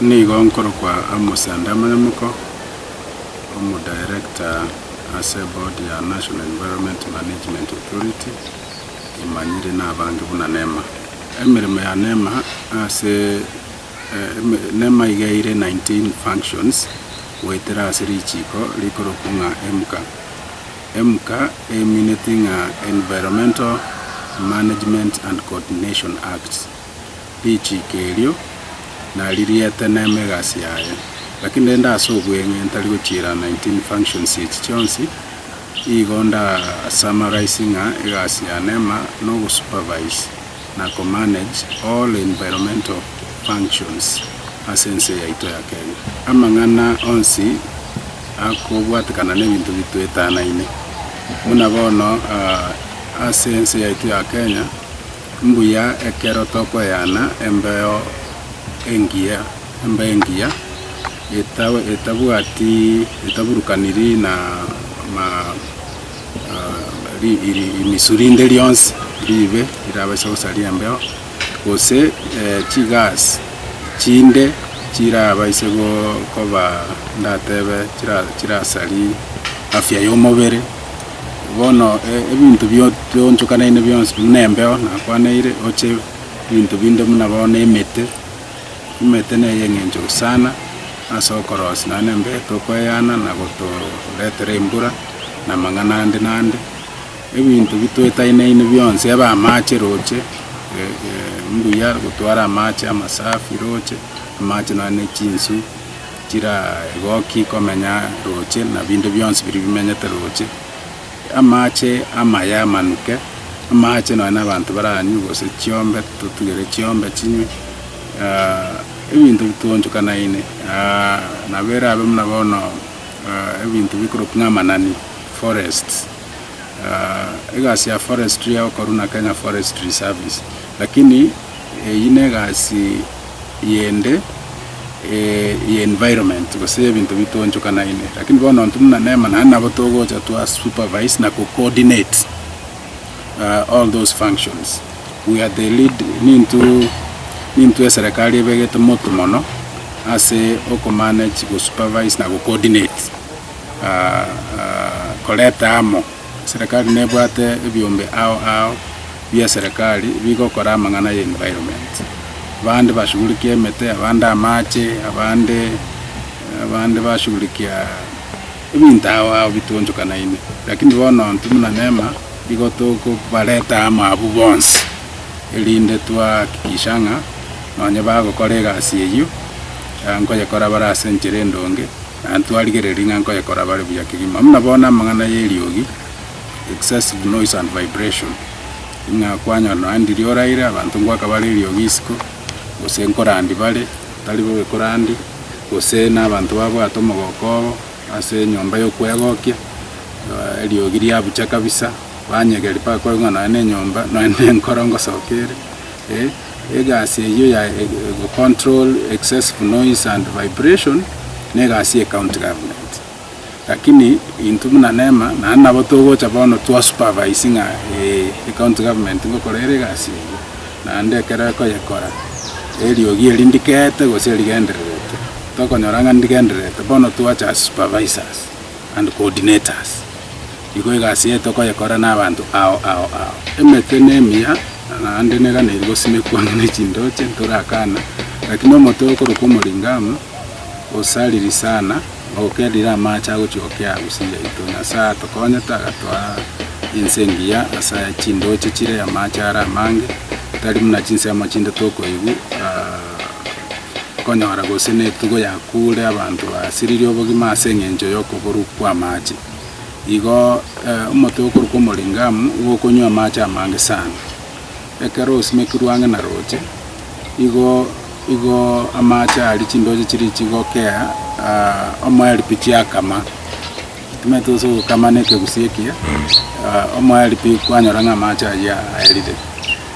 Nigo nkoro kwa AMOS Andama Nyamoko, Director ase board ya National Environment Management Authority imanyire n'abantu buna NEMA. Emirimo ya NEMA ase NEMA igaire 19 functions wetera ase richiko likoro kunga MCA meaning Environmental Management and Coordination Act. Richiko elio na liriete NEMA gasi yaye. Lakini enda asogwenge ntali gochira 19 functions chonsi igonda summarizing gasi ya NEMA no supervise na manage all environmental functions asense ya ito ya Kenya. Amangana onsi akobwatikana n'ebintu bitwetana ine muna bono asense ya ito ya Kenya mbuya ekero toko yana embeyo engia etaburukaniri na imisurinde lyonse ribe irabasha gusaria mbeo gose chigas chinde chirabaise koba ndatebe chirasari afya y'omubere bono ebintu byonchukana ine byonse nembeo nakwaneire oche ibintu binde muna bono emete neye ngenjo sana asokoros na nembe tokoyana na goto letere mbura na mangana nande ebintu bitweta ine byonse aba amache roche mbuya gutwara amache amasafi roche amache na ne chinsu kira egoki komenya roche na binde byonse biri bimenyete roche amache amaya manuke amache na abantu baranyu gose chiombe tutugere chiombe chinywe ebintu bitonchukana ine na bera abe muna bono ebintu bikoro kungamanani forests egasi ya forestry ya koruna Kenya Forestry Service lakini ine gasi yende environment gose ebintu bitonchukana ine lakini bono ntumuna NEMA na nabo togocha to supervise na coordinate all those functions. We are the lead into serikali ebegete moto mono ase oko manage go supervise na go coordinate koleta amo serikali nebwate ebyombe ao bya serikali bigo kora mangana ya environment bande bashughulikia emete abande amache abande bashughulikia ebintu ao bitonchukana ine lakini bono ntumuna NEMA bigo toko baleta amo abu bonse elinde twa kikishanga nonye bagokora gasi eyo anko yakora barase nchire ndonge antwaligereri nganko yakora bari buya kigima muna bona mangana yeriogi excessive noise and vibration inga kwanya no andiri oraire abantu ngwaka bari eriogi isiko gose nkorandi bari tali bo korandi gose na abantu babo atomogoko ase nyomba yo kwegokia eriogi lya bucha kabisa banyegeri pa kwa ngana ne nyomba no ene nkorongo sokere egasi eyo ya control excessive noise and vibration negasi county government lakini intumuna NEMA na nabo togocha bono twa supervising county government ngokorere gasi na ndekera ko yakora eriogi elindikete gose eligenderete tokonyoranga ndigenderete bono twacha supervisors and coordinators iko gasi etoko yakora na abantu ao emete nemia na ndenega nirgo simekwangane chindoche ntorakana lakini omotoko rukomoringamu osaliri sana okedira macha gochokea gusiya itona saa tokonya tagatwa insengia asa chindoche chire ya macha ara mange tali muna chinse ya machinda toko igu konyora gose ne tugo yakure abantu basiriri obogima asengenjo yoko boru kwa machi igo omotoko rukomoringamu gokonywa macha mange sana ekero simekuruanga na roche igo amacha ali chindoje chiri chigokea omwali pichia kama tumetuso kama neke gusiekia omwali pi kwanyoranga macha ya elide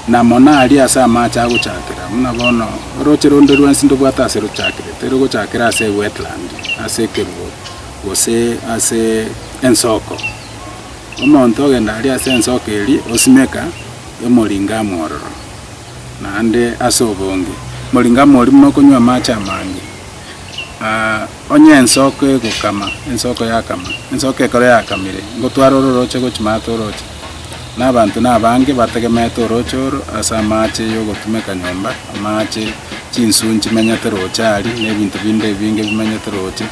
na mona ali asa macha agochakira muna bono roche rondo rwansindo bwata asero chakire tero gochakira ase wetland ase kerugo gose ase ensoko omonto genda ali ase ensoko eli osimeka emolinga mororo na ande asobonge moringamo ori muno konywa amache amange onye ensoko egokama ensoko yakama ensoko ekore yakamire ngotwara ororoche gochimata oroche n'abantu n'abange bategemete oroche oro ase amache yogotumeka nyomba amache chinsunchi menyete roche ari n'ebintu binde binge bimenyete roche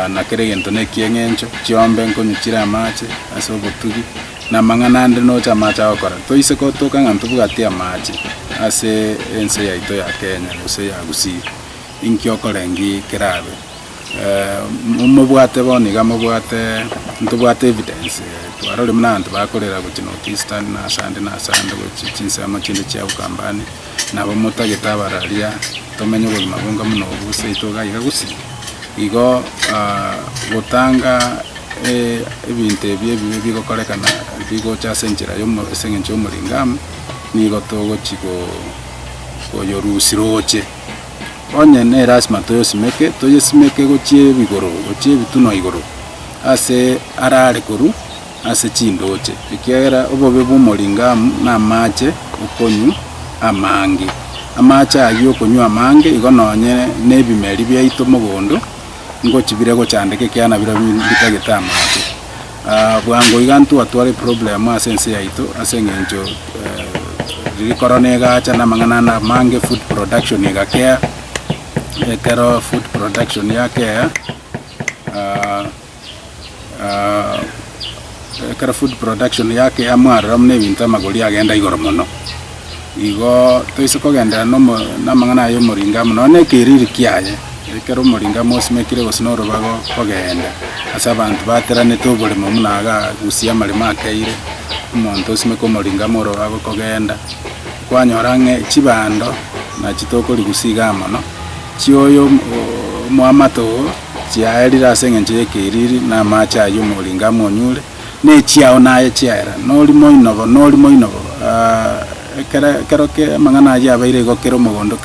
na kere gento nekieng'encho chiombe nkonyukira amache ase obotugi namang'ana ande noche amache agokora toise kotoka ng'a ntobugati amache ase ense yaito ya Kenya gose ya Kisii inkio korengi kerabe mubwate boniga mubwate ntubwate evidence twarore muna antu bakorera gochi Northeastern na sande gochi chinsamo chinde chia ukambani nabo mutagetabararia tomenye obogima bonga muno obuse itoga iga Kisii igo gotanga ebintu ebyo bigokorekana bigocha senchera yo sengencho muringamu nigo togochiko koyorusiroche onye ne rasma toyosimeke gochie bigoro gochie bituno igoro ase arare koru ase chindoche ikiera obobe bumuringamu na amache okonyu amangi amache ayo okonyu amangi igo nonye nebimeri byaito mogondo ngochibire gochandeke kiana bira bitageta amache bwango igantu atware problem ase ense yaito ase ngencho korone gacha na mang'ana na mange food production igakea kero food production yakea kero food production yake amwara mne bintu amagori agenda igoro mono igo toise kogenda no na mang'ana yo moringamo none kiriri kiaye kero moringamo simekire gosinoro bago kogenda asa abantu baterane tobole munaga gusia marima akeire umuntu simeko moringamo ro bago kogenda kwanyorange chibando na chitoko ligusiga mono chioyo mwamato chiaerira asengenje yekiriri na macha yo moringamo nyule ne chiao naye chiaera noli moinobo kero ke mang'ana ya baire go kero mogondo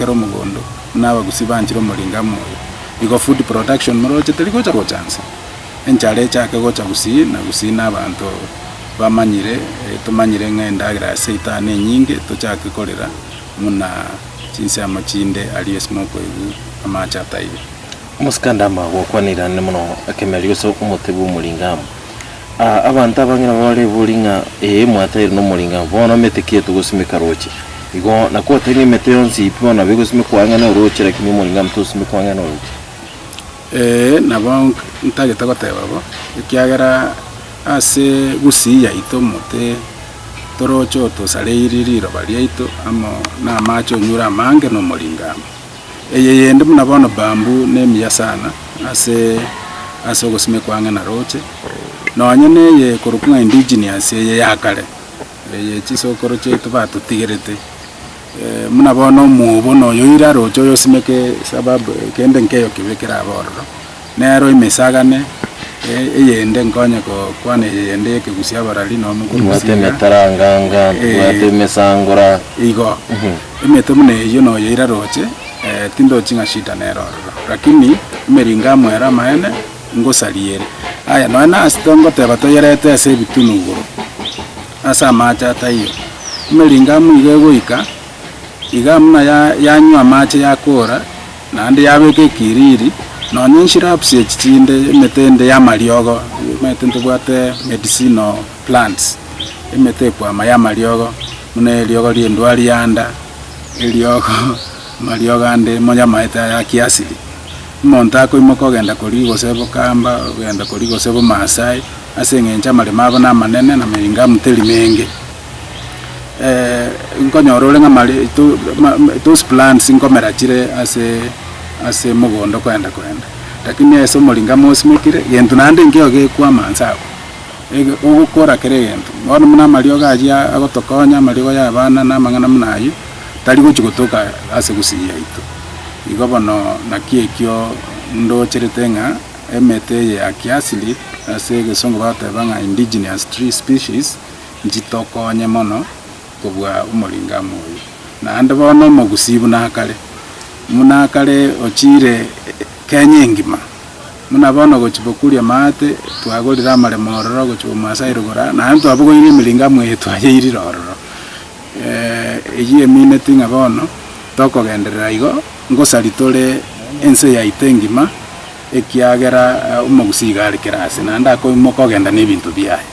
naba gusibanjiro moringamo igo food production moroche teligocha gochansa enchale chake gocha Kisii na Kisii n'abantu bamanyire tumanyire ng'endagira seitani nyinge tochake korera muna chinse amachinde ali smoko igu amacha taibe muskandama gwokwanira ne muno akemerio so umutebu muringamo abantu abangira bale bulinga mwataire no muringamo bona metekie tugosimika roche igo nakota ni meteonsi ipona bigosimikwa ngana roche lakini muringamo tusimikwa ngana roche nabo ntageta goteba bo ikiagera ase Kisii yaito mote torocho tosareiriro baliaito amo na macho nyura amange no muringamo yende muna bono bambu nemiya sana ase ogosimekwa ngana roche nonyene ye korukunga indigenous ye yakare ye chisokoro chetu batutigirete muna bono mubo no yoira rocho yosimeke sababu kende nkeyo kibekera bororo nero imesagane yende nkonye ko kwane yende ke gusia barali no mukuru mwate metaranganga mwate mesangora igo emetemune yo no yoira roche tindo chinga shita nero lakini meringamo era maene ngosaliere aya no na astongo te batoyerete ase bitunuguro asa macha tayo meringamo igego igamna yanywa mache yakora nande yabeke kiriri nonye shiraps echichinde metende ya mariogo metende bwate medicinal plants emete kwa maya mariogo mune riogo liendwali yanda eliogo mariogo ande monya maeta ya kiasili monta ko imoko genda korigo sebo kamba genda korigo sebo Masai asengencha maremabo na manene na meringa muteli menge nkonyorole ngamali those plants inkomera chire ase mugondo kwenda lakini eso moringamo simekire yentu nande ngioge kwa mansako ugukora kere yentu bona muna malio gajia agotokonya malio ya bana na mangana munayi tali gochikotoka ase Kisii yaito igobono nakiekyo ndo chiretenga emete ya kiasili ase gesongo batebanga indigenous tree species njitokonye mono kubwa umuringamo uyu na ande bono mu Kisii munakale ochire Kenya ngima muna bono gochibokuria mate twagorira maremororo gochibo Masai rugora na antu abugoire miringamo yetu ayeiri rororo eyi emine tinga bono tokogenderera igo ngosari tore ense yaite ngima ekiagera omogusi igare kerase naende akoimo kogenda n'ebinto biaye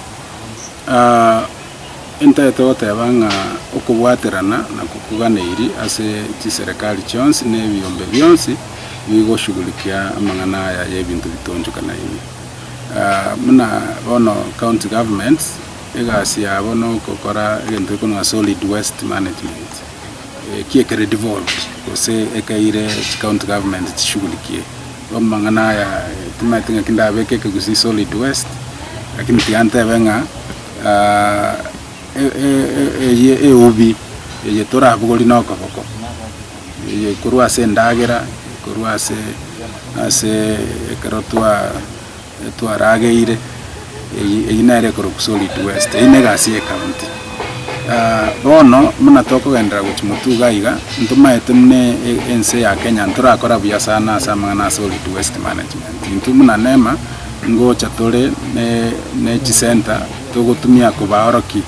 entaete goteba ng'a okobwaterana na kokuganeiri ase chiserikali chionsi na ebiombe bionsi bigoshughulikia amang'ana aya ya ebinto bitonchokanaine muna bono county governments egasi yabo no kokora egento ekonwa solid waste management kiekere devolved gose ekaire county government chishughulikie amang'ana aya timatinga kindabeke kegusi solid waste lakini tiantebe ng'a ubi ye torabugori nokoboko ye kurwa ase endagera kurwa ase ekarotwa twarageire eyinere koro solid waste eyine gasi ye county bono muna tokogendera gochimutuga iga ntumaete mune ense ya Kenya nturakora buya sana ase amang'ana solid waste management intu muna NEMA ngocha tore ne center togotumia kubaoroki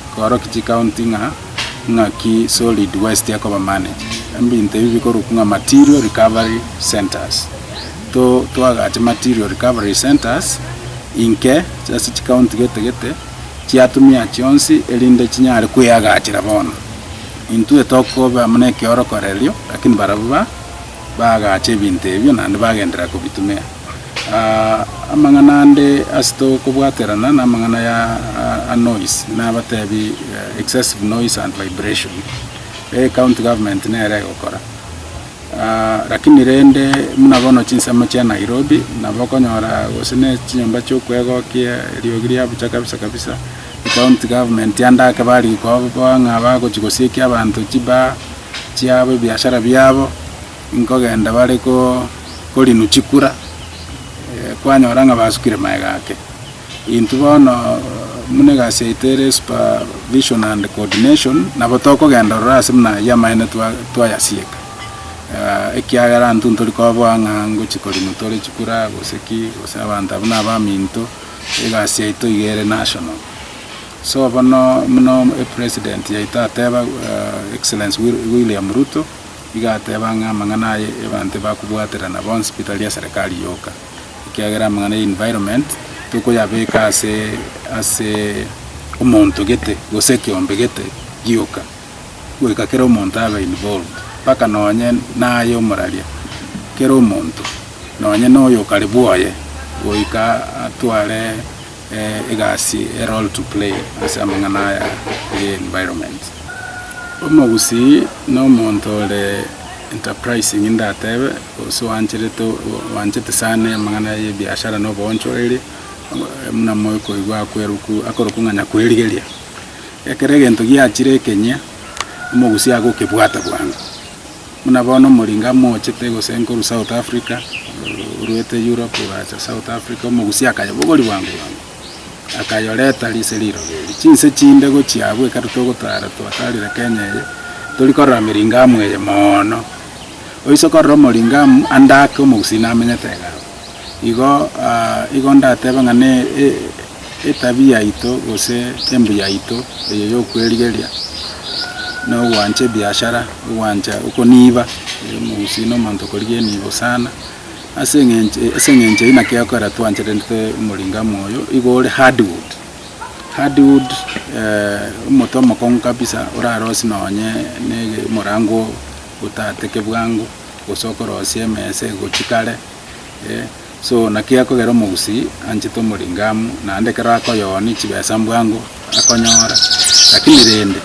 chi county ng'a ki solid waste yakoba manage ambinte bibi korukunga material recovery centers to agache material recovery centers inke ase chi county gete chiatumia chionsi elinde chinyare kuyagachira bono intu etokoba mune kiorokorelio lakini barabuba bagache ebinto ebio nande bagendera kubitumia amang'ana ande asito kubwaterana na amang'ana ya noise na batebi excessive noise and vibration county government nere gokora lakini rende muna bono chinsemo chia Nairobi na bokonyora gosine chinyomba chokwegokia riogiria bucha kabisa county government yandake bari ko banga bagochigosiekia abantu chiabo biashara byabo nkogenda bari ko kolinu chikura kwanyora nga basukire maegake intu bono mune gasi itere supervision and coordination nabo tokogenda rase muna yamaene twayasieka ekiagera ntu ntorikobwanga ngochikolinu tore chikura goseki gose abantu abuna baminto egasi yaito igere national so bono muno president yaita ateba excellence William Ruto igateba nga mang'ana abantu bakubwaterana bon hospital ya serikali yoka kiagera mang'ana environment tukoyabeka ase omonto gete gose kiombe gete gioka gwika kero omonto aba involved paka nonye nayo moralia kero omonto nonye noyo karibuoye goika atware egasi a role to play ase amang'ana ya environment omogusi no monto le enterprising indatebe so wanchete sana mang'ana ya biashara no bonchoreri muna moyo igwa kweruku akorokunganya kwerigeria ekerege nto giachire Kenya omogusi ago kebwata bwangu muna bono moringa mochete gosenkuru South Africa uruete Europe wacha South Africa omogusi akayobogori bwangu akayoleta liseliro chinse chinde go chiabwe karutogotara twatarira Kenya ye tulikora miringa mweye mono oisokorro moringamu andake omogusi namenyetega igo ndateba ng'ane etabia ito gose embu yaito eyo yokwerigeria no wanche biashara wancha ukoniba omogusi no manto korigie nibo sana asengenche ina kiakora twancherente moringamu oyo igore hardwood motomo kon kabisa urarosi nonye ne morango utateke bwangu gusokorosie mese gochikale so nakiakogera omogusi anchito moringamu naende kero akoyoni chibesa bwangu akonyora lakini rende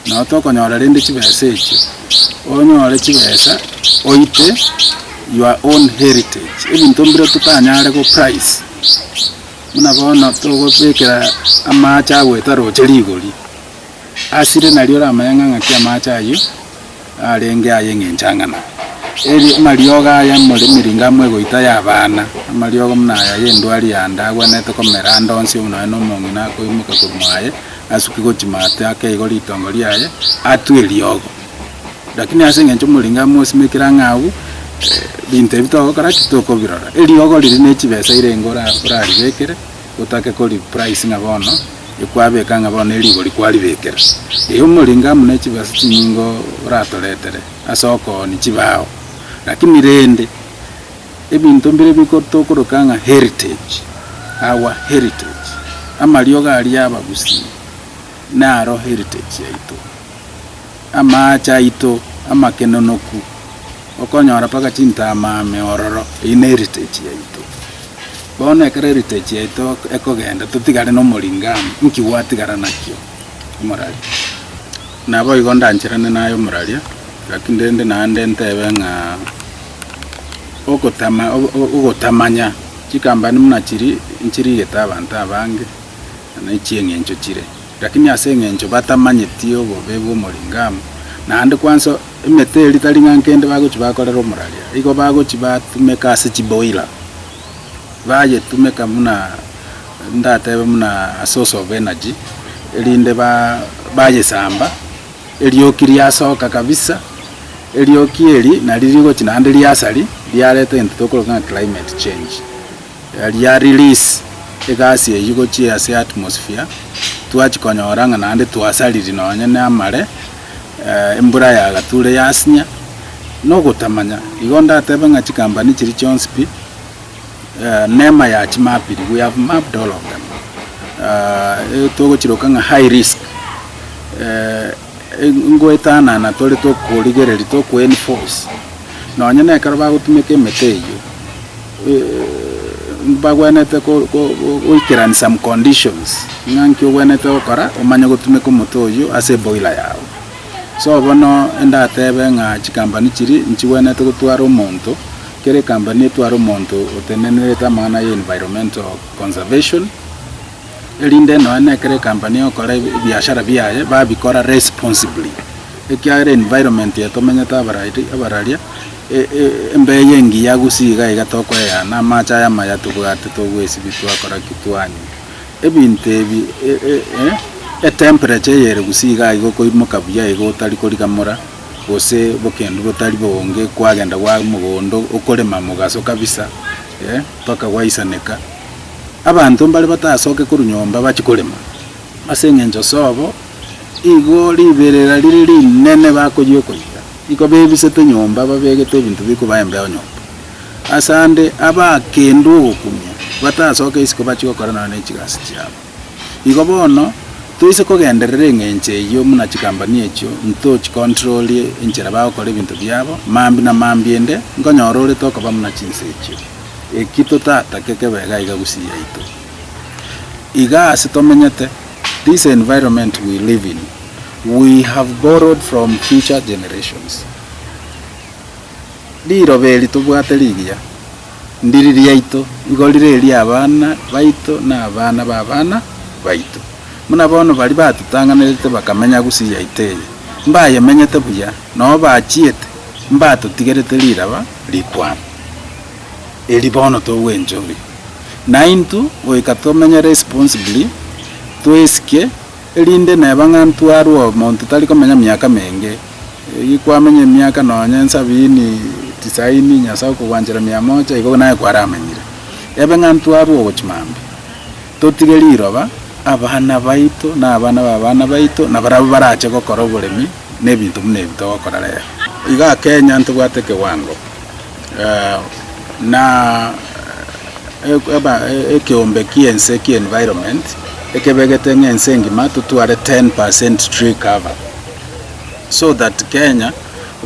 no tokonyora rende chibesa echo onyore chibesa oite your own heritage ebinto mbiro tutanyare go price muna bono togobekera amacha agweta roche rigori asire nario ramayang'ang'a kia amacha ayo arenge aye ng'enchang'ana eri marioga ya muri miringa mwe goita ya bana marioga muna ya yendwari yandagwa nete komera ndonsi uno no mongina ko imuka kumwaye asuki gochimate ake igori itongori aye atweliogo lakini asengencho muringa mosimekira ng'au binte bitoko kara kitoko birora eliogo riri ne chibesa irengora uraribekere utake kuri price ngabono ikwabeka nga bono erigo likwalibekera iyo mulingamu n'ekibasi kinyingo ratoletere asoko ni kibao lakini rende ebintu mbere bikotokuruka nga heritage our heritage amalio gali abagusi naro heritage yaitu amacha ito amakenonoku okonyora paka chinta amame ororo ine heritage yaitu bono ekere heritage yaitu ekogenda tutigare no mulingamu nkiwatigara nakyo umurali nabo igonda nchirane nayo muralia lakini ndende nande ntebe nga ogotamanya chikambani muna nchiri geta abantu abange na ichiengencho chire lakini asengencho batamanyetio bobebo mulingamu nande kwanza emeteli talinga nkende bagochi bakolera omuralia iko bagochi batumeka ase chiboila baye tumeka muna ndatebe muna a source of energy elinde baye samba eliokiria soka kabisa eliokieli na liligo chinande liasali lialeta entokoloka climate change ya release egasi eyugo chia se atmosphere twachikonyoranga nande twasaliri nonye namare embura ya gature yasinya no gutamanya igonda tebe nga chikambani chiri chonspi NEMA ya chimapiri we have mapped all of them togo chiroka nga high risk ngwetana na tole to kurigereri to ku enforce nonye na karaba gutumike meteyo bagwanete ko oikeran some conditions nganki ogwanete okora omanya gutumika omotoyo ase boiler yao so bono enda tebe nga chikambani chiri nchiwenete gutwara omonto kere kambani etwara omonto oteneneta mana ya environmental conservation elinde no kere kambani okora biashara biaye babikora responsibly ekyare environment yatomenyeta abararia embeye ngiya gusiga igatoko ya na macha ya maya tubwate togwesi bitwakora kitwanyu ebinte ebi temperature yere gusiga igoko imukabuya igotari korigamora gose bokendu botari bonge kwagenda gwa mugondo ukorema mugaso kabisa paka waisaneka abantu mbali batasoke kurunyomba bachikorema asengenjo sobo igo liberera liri nene bakogiye koyira iko bebisete nyomba babegete ibintu biko bayembeho nyomba asande abakendo okumya batasoke isiko bachikorana n'ekigasi cyabo igo bono tuise kogenderere ngenche yo muna chikambani echo ntoch control enchera bakora ibintu byabo mambi na mambiende ngonyorore toka bamuna chinse echo ekito tata kekebega iga gusiya ito iga asitomenyete this environment we live in we have borrowed from future generations diro beli tubwate ligia ndiriria ito igolire abana baito na abana babana baito muna bono bali batutanganirite bakamenya gusiya iteye mbaye menyete buya no bachiete mbato tigerete liraba likwana eli bono to wenjori naintu oikatomenya responsibly tueske elinde nebangantu arwo montu tali komenya miaka menge ikwamenye miaka nonye 70 90 nyasa kuwanjira 100 iko naye kwaramenyire ebangantu arwo gochimambi totigeliraba abana baito na abana babana baito na barabo barache gokora oboremi nebintu munebito gokora leo iga Kenya ntugwateke wango na ekiombe kiense ki environment ekebegete ngense ngima tutware 10% tree cover so that Kenya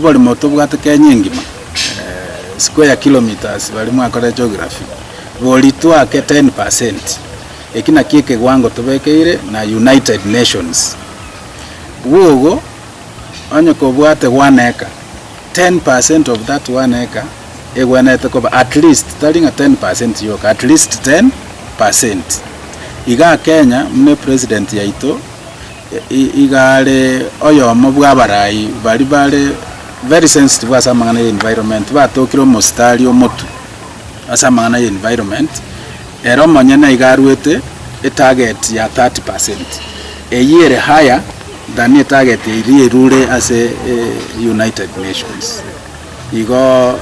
bali moto bwate Kenya ngima square kilometers bali mwakora geography boli twake 10% ekina kieke gwango tubekeire na United Nations wogo onye ko bwate 1 acre 10% of that 1 acre egwanete ko at least talinga 10% yoka at least 10% iga Kenya mune president yaito igale oyo mobwa barai bali very sensitive asamangana environment batokiro mostari omotu asamangana environment ero manyana igarwete a target ya 30% a year higher than a target iri rule as a United Nations igo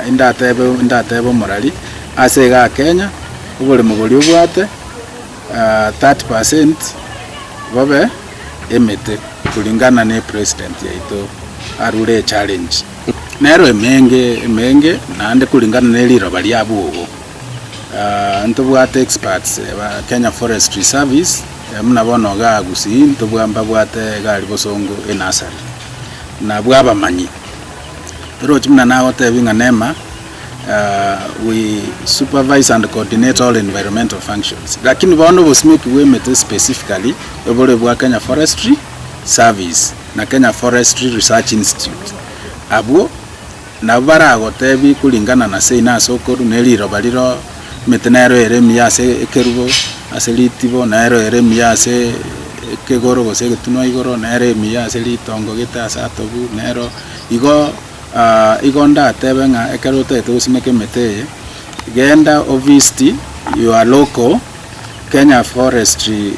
indatebo morali asega Kenya ubole mugoli ubwate 30% babe emete kulingana ne president yaito arure challenge nero emenge nande kulingana ne liro bali abugo ntobwate experts ba Kenya Forestry Service mnabona ga Kisii ntobwamba bwate gali bosongo enasari na bwaba manyi ro chimna na wote binga NEMA we supervise and coordinate all environmental functions lakini bono bosimeki wemete specifically obole bwa Kenya Forestry Service na Kenya Forestry Research Institute abo na barago tebi kulingana na seina sokoru neliro baliro metenero eremia se ekerubo aselitibo naero eremia se ekegoro gose getuno igoro naero emia se litongo gitasa tobu naero igonda tebenga ekerote tosimeke mete genda obviously you are local Kenya Forestry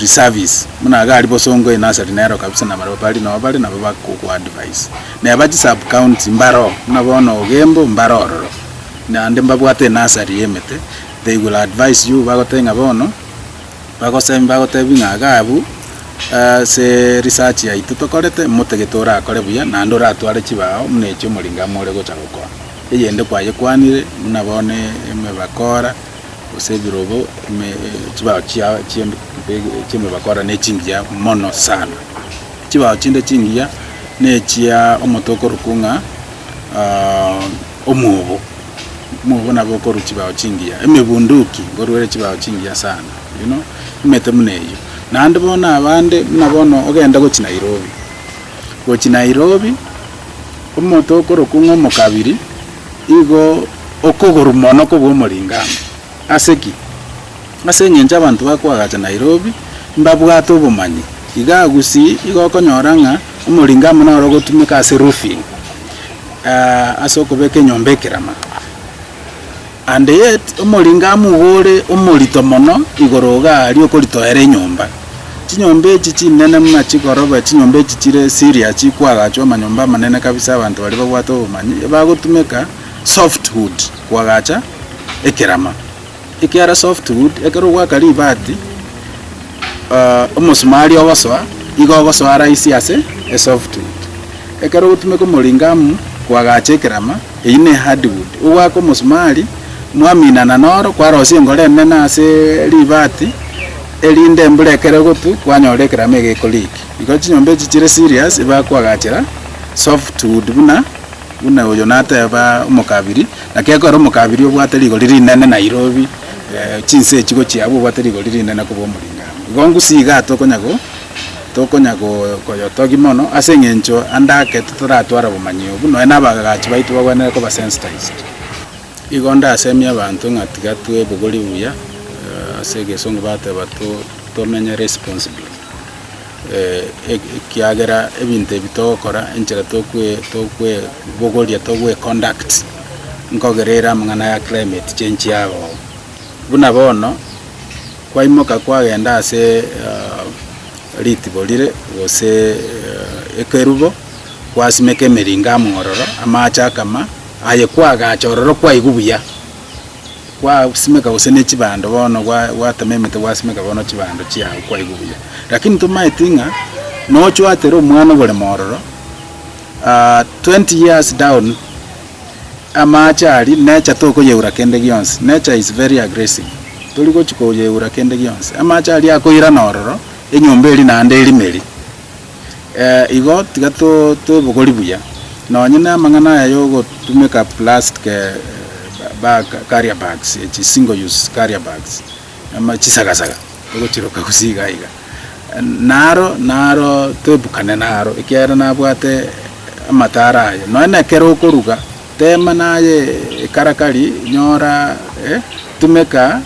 Service muna gali bosongo inasari naero kabisa na marobali na wabali na baba ku advice na abaji sub county mbaro na bono ogembo mbaroro na ndemba bwate nasari yemete they will advise you bagotenga bono bagosemba gotebinga gabu se research ya itutokorete mutegetora akore buya na ndora atware kibao mnecho mulinga more gochagoko yende kwaye kwanire munabone emebakora osebirobo kibao chiembe bakora ne chingia mono sana kibao chinde chingia ne chia omotoko rukunga omubo na boko kibao chingia emebunduki gorwere kibao chingia sana you know imete muneyo na ndibona abande nabono ogenda go Nairobi omotoko rukunga mokabiri igo okogorumono ko bwomulinga aseki asenyenja abantu bakwagacha Nairobi mbabwato bumanyi iga Kisii igo konyoranga umulinga muno rogotumika ase roofing asoko beke nyombe kirama and yet umulinga mugore umulito mono igoroga ali okolitoere nyomba chinyombe chichi nene muna chikoroba chinyombe chichire serious chikwagacho manyomba manene kabisa abantu bali babwato bumanyi bagotumika softwood kwagacha ekirama ikiara softwood ekero gwakali bati omusumali oboswa igogoswara isi ase e softwood ekero gutumeka mulingamu kwagache kirama ine hardwood ugwako musumali mwamina na noro kwarosie ngore nena ase libati elinde mbulekere gutu kwanyore kirama egekoliki iko chinyombe chichire serious iba kwagachira softwood buna oyo nateba umukabiri nakekora umukabiri obwateri igoriri nene Nairobi chinse chigo chiabo obwateri igoriri nene kubo mulinga igongu siga tokonyago koyotogi mono ase ngencho andake turatwara bumanyo buno enabagachi baitu bagwanere ko basensitized igonda asemia abantu ngatigatwe bugori buya ase gesongo bate bato tomenye responsible kiagera ebinte bitokora enchera tokwe bogoria tokwe conduct nkogerera mangana ya climate change yabo buna bono kwa imoka kwagenda ase litibolire gose ekerubo kwasimeke meringa mngororo amacha kama aye kwaga chororo kwa igubuya kwa simeka gose ne chibando bono watamemete wasimeka bono chibando chia kwa igubuya lakini tumaitinga no chwatero mwana bole mororo 20 years down amachari nature toko yeura kende gyonse nature is very aggressive toliko chiko yeura kende gyonse amachari akoira nororo enyombeli na ndeli meli igo tigato to bogoli buya no nyina mangana ya yogo tumeka plastic bag carrier bags single use carrier bags ama chisagasaga togo chiroka kusiga iga naro tebukane naro ikiara nabwate amatara no ene kero koruga tema naye karakari nyora tumeka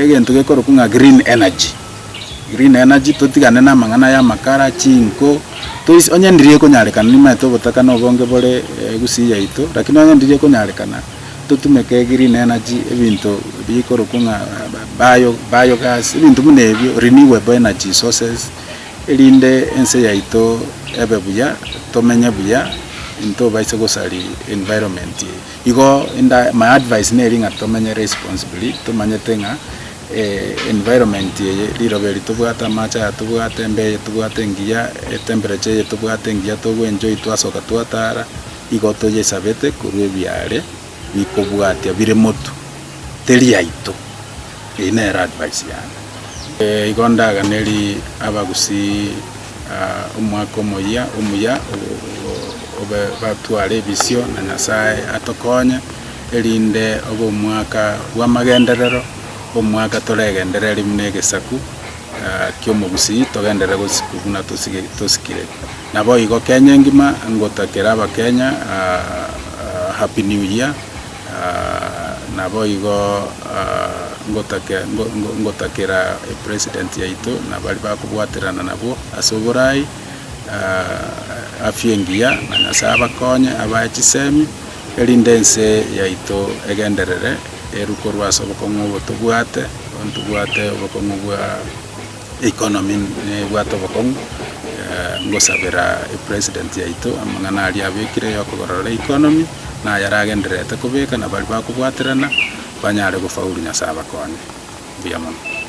egento gekoro kunga green energy totigane na mangana ya makara chinko tois onyendirie konyarekana nima to botaka no bonge bole Kisii yaito lakini onyendirie konyarekana totumeke green energy ebinto bikoro kunga biogas ebinto munebyo renewable energy sources elinde ense yaito ebebuya tomenye buya into baise gusari environment igo inda my advice ne ringa tomenye responsibly tumanyete nga environment ye riroberi tubwata macha tubwate mbe tubwate ngiya temperature tubwate ngiya togo enjoy twasoka twatara igo toye sabete kurwe byare bikobwatia bire motu teri yaito ine advice yana igo ndaga neri abagusi umwaka moya umuya obe batware bisio na Nyasaye atokonye erinde obo mwaka wa magenderero omwaka toregenderera imnege saku kyo mugusi togendera gusikuna tosikire nabo igo Kenya ngima ngotakera aba Kenya happy new year nabo igo ngotakera president yaito nabali bakubwaterana nabo asoborai afyengia na Nyasaye abakonye abachisemi erindense yaito egenderere eruko rwaso bokongo tubwate bokongo bwa economy ne bwato bokongo ngosabera president yaito amangana ali abekire yokogorora economy na yaragenderete kubeka na bali bakubwaterana banyare gufaulu Nyasaye abakonye biamono.